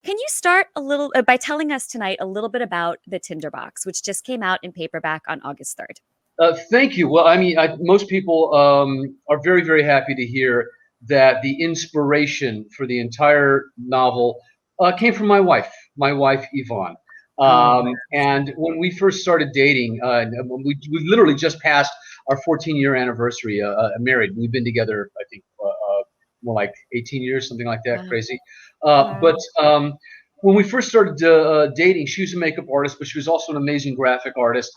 can you start a little by telling us tonight a little bit about the Tinderbox, which just came out in paperback on August 3rd? Thank you. Well, I mean, most people are very, very happy to hear that the inspiration for the entire novel came from my wife Yvonne. And when we first started dating, we literally just passed our 14-year anniversary married. We've been together, I think, more like 18 years, something like that. Wow. Crazy. But when we first started dating, she was a makeup artist, but she was also an amazing graphic artist.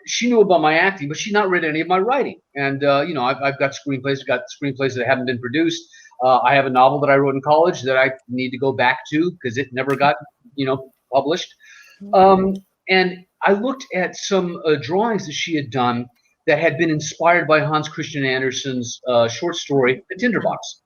She knew about my acting, but she'd not read any of my writing. And, you know, I've got screenplays that haven't been produced. I have a novel that I wrote in college that I need to go back to because it never got, you know, published. And I looked at some drawings that she had done that had been inspired by Hans Christian Andersen's short story, The Tinderbox.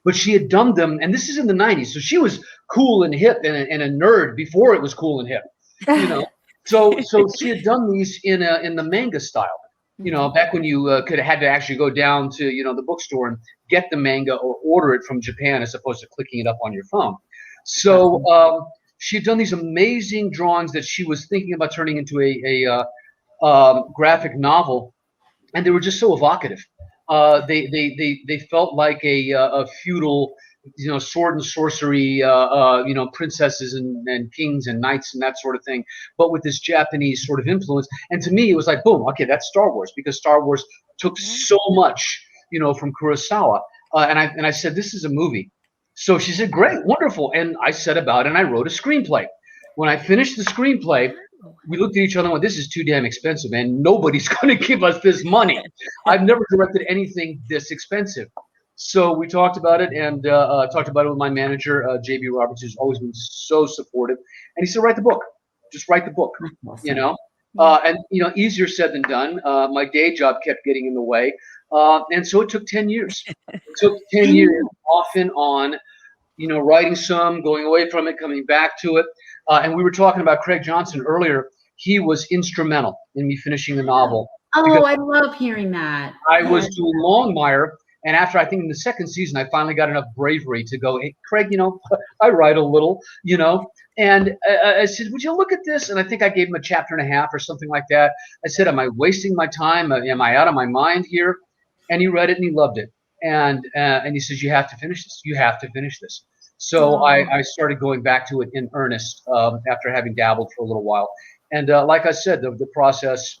But she had done them, and this is in the 90s, so she was cool and hip and a nerd before it was cool and hip, you know. So she had done these in the manga style, you know, back when you had to actually go down to, you know, the bookstore and get the manga or order it from Japan as opposed to clicking it up on your phone. So she had done these amazing drawings that she was thinking about turning into a graphic novel, and they were just so evocative. They felt like a feudal, you know, sword and sorcery, you know, princesses and kings and knights and that sort of thing, but with this Japanese sort of influence. And to me, it was like, boom, okay, that's Star Wars, because Star Wars took so much, you know, from Kurosawa. And I said, this is a movie. So she said, great, wonderful. And I set about and I wrote a screenplay. When I finished the screenplay, we looked at each other and went, this is too damn expensive, and nobody's going to give us this money. I've never directed anything this expensive. So we talked about it and talked about it with my manager, J.B. Roberts, who's always been so supportive. And he said, write the book. Just write the book, you know. And, you know, easier said than done. My day job kept getting in the way. And so it took 10 years. It took 10 years off and on, you know, writing some, going away from it, coming back to it. And we were talking about Craig Johnson earlier. He was instrumental in me finishing the novel. Oh, I love hearing that. I was doing Longmire, and after I think in the second season, I finally got enough bravery to go, hey, Craig, you know, I write a little, you know. And I said, would you look at this? And I think I gave him a chapter and a half or something like that. I said, am I wasting my time? Am I out of my mind here? And he read it and he loved it. And he says, you have to finish this. You have to finish this. So I started going back to it in earnest after having dabbled for a little while. And like I said, the process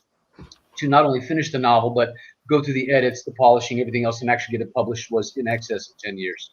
to not only finish the novel, but go through the edits, the polishing, everything else, and actually get it published was in excess of 10 years.